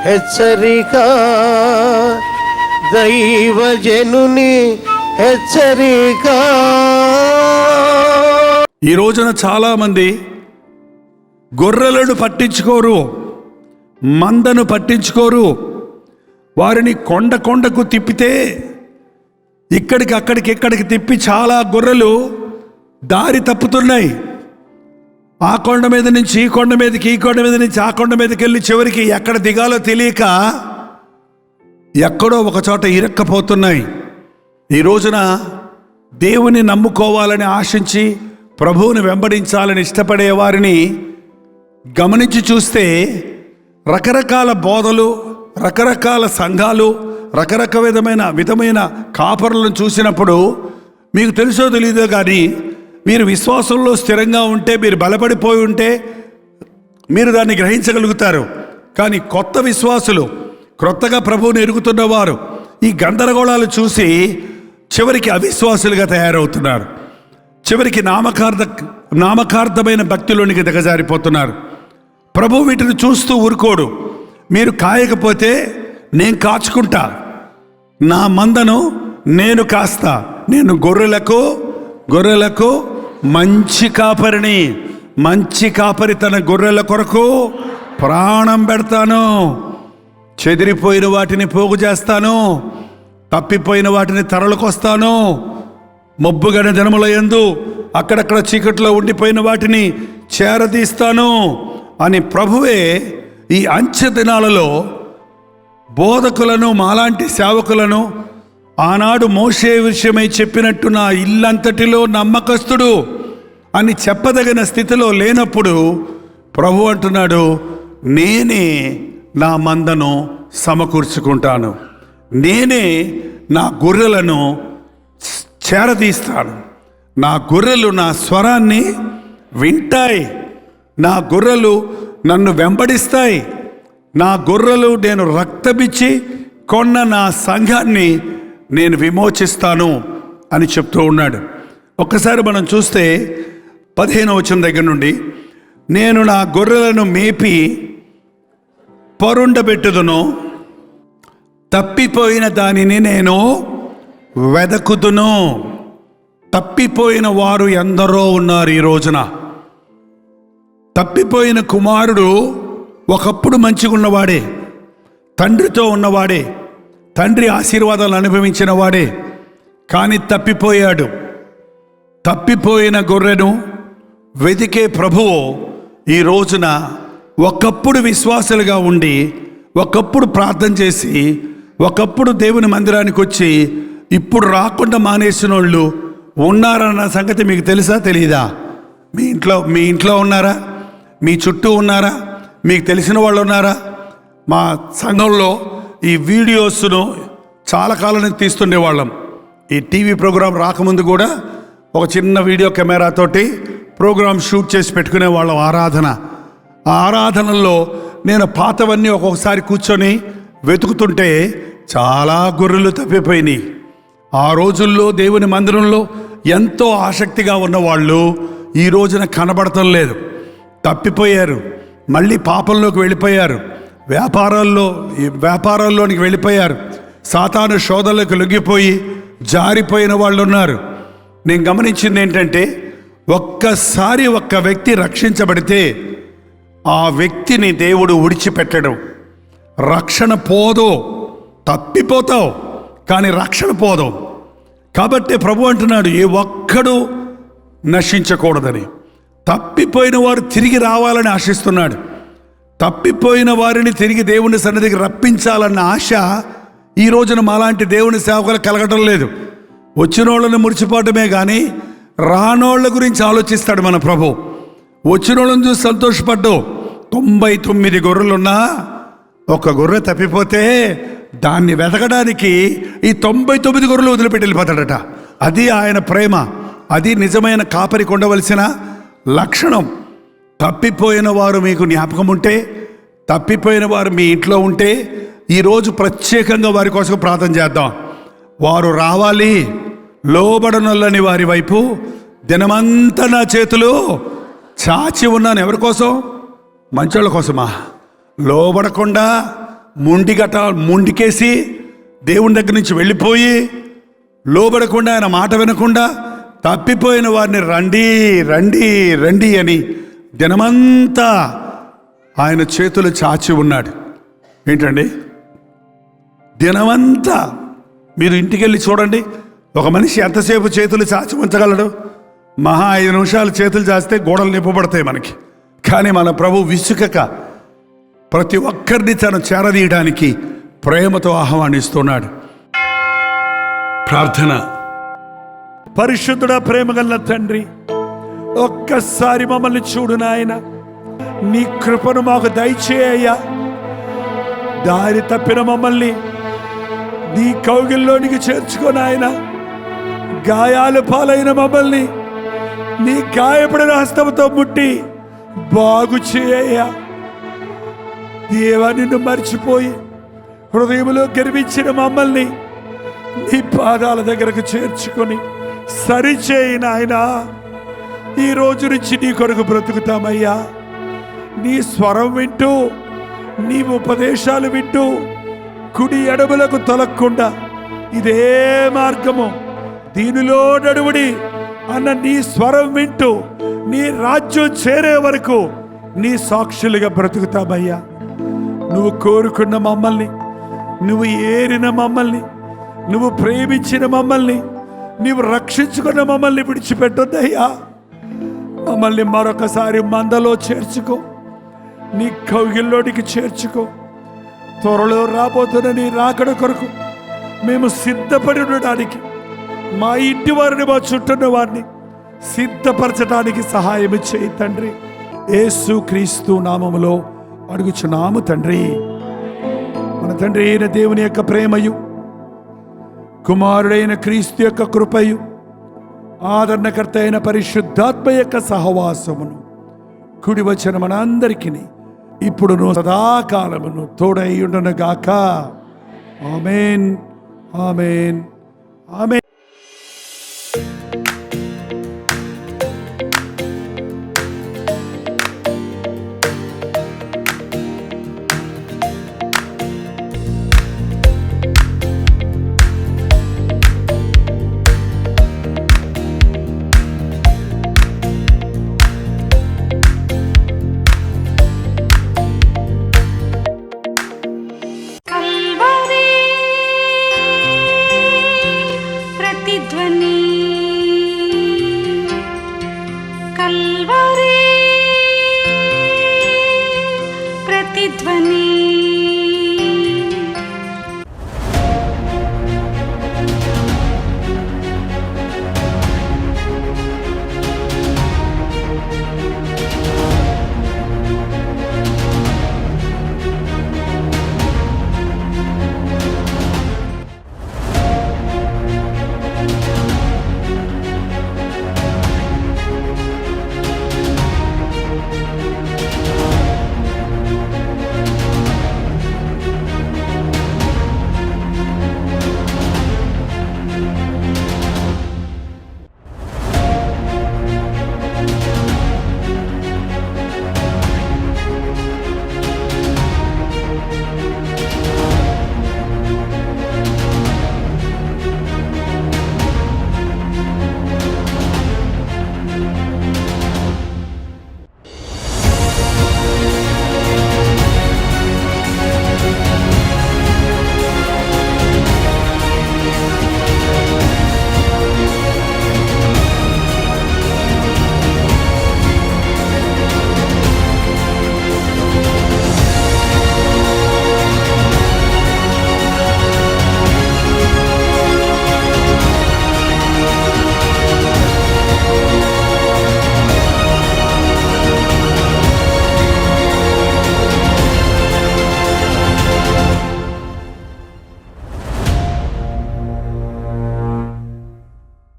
హెచ్చరిక, దైవజనుని హెచ్చరిక. ఈ రోజున చాలామంది గొర్రెలను పట్టించుకోరు, మందను పట్టించుకోరు. వారిని కొండకు తిప్పితే ఇక్కడికి తిప్పి చాలా గొర్రెలు దారి తప్పుతున్నాయి. ఆ కొండ మీద నుంచి ఈ కొండ మీదకి, ఈ కొండ మీద నుంచి ఆ కొండ మీదకి వెళ్ళి చివరికి ఎక్కడ దిగాలో తెలియక ఎక్కడో ఒక చోట ఇరక్కపోతున్నాయి. ఈ రోజున దేవుని నమ్ముకోవాలని ఆశించి ప్రభువుని వెంబడించాలని ఇష్టపడే వారిని గమనించి చూస్తే రకరకాల బోధలు, రకరకాల సంఘాలు, విధమైన కాపరులను చూసినప్పుడు మీకు తెలుసో తెలీదో కానీ మీరు విశ్వాసంలో స్థిరంగా ఉంటే, మీరు బలపడిపోయి ఉంటే మీరు దాన్ని గ్రహించగలుగుతారు. కానీ కొత్త విశ్వాసులు, క్రొత్తగా ప్రభువుని ఎరుగుతున్నవారు ఈ గందరగోళాలు చూసి చివరికి అవిశ్వాసులుగా తయారవుతున్నారు. చివరికి నామకార్థమైన భక్తిలోనికి దిగజారిపోతున్నారు. ప్రభు వీటిని చూస్తూ ఊరుకోడు. మీరు కాయకపోతే నేను కాచుకుంటా, నా మందను నేను కాస్తా, నేను గొర్రెలకు మంచి కాపరిని. మంచి కాపరి తన గొర్రెల కొరకు ప్రాణం పెడతాను. చెదిరిపోయిన వాటిని పోగు చేస్తాను, తప్పిపోయిన వాటిని తరలికొస్తాను. మబ్బుగన దినముల యందు అక్కడక్కడ చీకట్లో ఉండిపోయిన వాటిని చేరదీస్తాను అని ప్రభువే ఈ అంచె దినాలలో బోధకులను, మాలాంటి సేవకులను ఆనాడు మోషే విషయమై చెప్పినట్టు నా ఇల్లంతటిలో నమ్మకస్తుడు అని చెప్పదగిన స్థితిలో లేనప్పుడు ప్రభు అంటున్నాడు, నేనే నా మందను సమకూర్చుకుంటాను, నేనే నా గొర్రెలను చేరదీస్తాను. నా గొర్రెలు నా స్వరాన్ని వింటాయి, నా గొర్రెలు నన్ను వెంబడిస్తాయి, నా గొర్రెలు నేను రక్తమిచ్చి కొన్న నా సంఘాన్ని నేను విమోచిస్తాను అని చెప్తూ ఉన్నాడు. ఒక్కసారి మనం చూస్తే 15వ వచనం దగ్గర నుండి, నేను నా గొర్రెలను మేపి పరుండబెట్టుదును, తప్పిపోయిన దానిని నేను వెదకుదును. తప్పిపోయిన వారు ఎందరో ఉన్నారు ఈ రోజున. తప్పిపోయిన కుమారుడు ఒకప్పుడు మంచిగా ఉన్నవాడే, తండ్రితో ఉన్నవాడే, తండ్రి ఆశీర్వాదాలు అనుభవించిన వాడే, కానీ తప్పిపోయాడు. తప్పిపోయిన గొర్రెను వెతికే ప్రభువు ఈ రోజున ఒకప్పుడు విశ్వాసులుగా ఉండి, ఒకప్పుడు ప్రార్థన చేసి, ఒకప్పుడు దేవుని మందిరానికి వచ్చి ఇప్పుడు రాకుండా మానేసిన వాళ్ళు ఉన్నారన్న సంగతి మీకు తెలుసా తెలీదా? మీ ఇంట్లో ఉన్నారా? మీ చుట్టూ ఉన్నారా? మీకు తెలిసిన వాళ్ళు ఉన్నారా? మా సంఘంలో ఈ వీడియోస్ను చాలా కాలం నుంచి తీస్తుండేవాళ్ళం. ఈ టీవీ ప్రోగ్రాం రాకముందు కూడా ఒక చిన్న వీడియో కెమెరాతోటి ప్రోగ్రాం షూట్ చేసి పెట్టుకునే వాళ్ళం. ఆ ఆరాధనల్లో నేను పాతవన్నీ ఒక్కొక్కసారి కూర్చొని వెతుకుతుంటే చాలా గొర్రెలు తప్పిపోయినాయి. ఆ రోజుల్లో దేవుని మందిరంలో ఎంతో ఆసక్తిగా ఉన్నవాళ్ళు ఈ రోజున కనబడటం లేదు. తప్పిపోయారు, మళ్ళీ పాపంలోకి వెళ్ళిపోయారు, వ్యాపారాల్లోనికి వెళ్ళిపోయారు, సాతాను శోధనలకు లొంగిపోయి జారిపోయిన వాళ్ళు ఉన్నారు. నేను గమనించింది ఏంటంటే, ఒక్కసారి ఒక్క వ్యక్తి రక్షించబడితే ఆ వ్యక్తిని దేవుడు విడిచిపెట్టడం. రక్షణ పోదు, తప్పిపోతావు కానీ రక్షణ పోదు. కాబట్టి ప్రభు అంటున్నాడు, ఏ ఒక్కడు నశించకూడదని. తప్పిపోయిన వారు తిరిగి రావాలని ఆశిస్తున్నాడు. తప్పిపోయిన వారిని తిరిగి దేవుని సన్నిధికి రప్పించాలన్న ఆశ ఈ రోజున మాలాంటి దేవుని సేవకులు కలగటం లేదు. వచ్చిన వాళ్ళని మురిచిపోవటమే కానీ రానోళ్ళ గురించి ఆలోచిస్తాడు మన ప్రభు. వచ్చిన వాళ్ళని చూసి సంతోషపడ్డు. 99 గొర్రెలున్నా ఒక గొర్రె తప్పిపోతే దాన్ని వెతకడానికి ఈ 99 గొర్రెలు వదిలిపెట్టి వెళ్ళిపోతాడట. అది ఆయన ప్రేమ, అది నిజమైన కాపరికి ఉండవలసిన లక్షణం. తప్పిపోయిన వారు మీకు జ్ఞాపకం ఉంటే, తప్పిపోయిన వారు మీ ఇంట్లో ఉంటే ఈరోజు ప్రత్యేకంగా వారి కోసం ప్రార్థన చేద్దాం. వారు రావాలి. లోబడనొల్లని వారి వైపు దినమంతా నా చేతులు చాచి ఉన్నాను. ఎవరి కోసం? మంచోళ్ళ కోసమా? లోబడకుండా ముండికేసి దేవుని దగ్గర నుంచి వెళ్ళిపోయి లోబడకుండా ఆయన మాట వినకుండా తప్పిపోయిన వారిని రండి రండి రండి అని దినమంతా ఆయన చేతులు చాచి ఉన్నాడు. ఏంటండి, దినమంతా మీరు ఇంటికి వెళ్ళి చూడండి, ఒక మనిషి ఎంతసేపు చేతులు చాచి ఉంచగలడు? మహా 5 నిమిషాలు చేతులు చాస్తే గోడలు నింపబడతాయి మనకి. కానీ మన ప్రభు విసుకక ప్రతి ఒక్కరిని తను చేరదీయడానికి ప్రేమతో ఆహ్వానిస్తున్నాడు. ప్రార్థన. పరిశుద్ధుడా, ప్రేమగల తండ్రి, ఒక్కసారి మమ్మల్ని చూడు నాయన. నీ కృపను మాకు దయచేయ్యా. దారి తప్పిన మమ్మల్ని నీ కౌగిల్లోనికి చేర్చుకో నాయన. గాయాలు పాలైన మమ్మల్ని నీ గాయపడిన హస్తముతో ముట్టి బాగు చేయ్యా. దేవా, నిన్ను మర్చిపోయి హృదయంలో గర్వించిన మమ్మల్ని నీ పాదాల దగ్గరకు చేర్చుకొని సరిచేయి నాయనా. ఈ రోజు నుంచి నీ కొరకు బ్రతుకుతామయ్యా. నీ స్వరం వింటూ, నీ ఉపదేశాలు వింటూ, కుడి ఎడములకు తొలగకుండా ఇదే మార్గము, దీనిలో నడువుడి అన్న నీ స్వరం వింటూ నీ రాజ్యం చేరే వరకు నీ సాక్షులుగా బ్రతుకుతామయ్యా. నువ్వు కోరుకున్న మమ్మల్ని, నువ్వు ఏరిన మమ్మల్ని, నువ్వు ప్రేమించిన మమ్మల్ని, నువ్వు రక్షించుకున్న మమ్మల్ని విడిచిపెట్టొద్దయ్యా. మమ్మల్ని మరొకసారి మందలో చేర్చుకో, నీ కౌగిల్లోనికి చేర్చుకో. త్వరలో రాబోతున్న నీ రాకడ కొరకు మేము సిద్ధపడి ఉండడానికి, మా ఇంటి వారిని, మా చుట్టూన్న వారిని సిద్ధపరచడానికి సహాయం చేయి తండ్రి. యేసు క్రీస్తు నామములో అడుగుచున్నాము తండ్రి. మన తండ్రి అయిన దేవుని యొక్క ప్రేమయు, కుమారుడైన క్రీస్తు యొక్క కృపయు, ఆదరణకర్త అయిన పరిశుద్ధాత్మ యొక్క సహవాసమును కుడి వచ్చిన మనందరికీ ఇప్పుడును సదాకాలమును తోడై ఉండును గాక. ఆమేన్, ఆమేన్, ఆమేన్.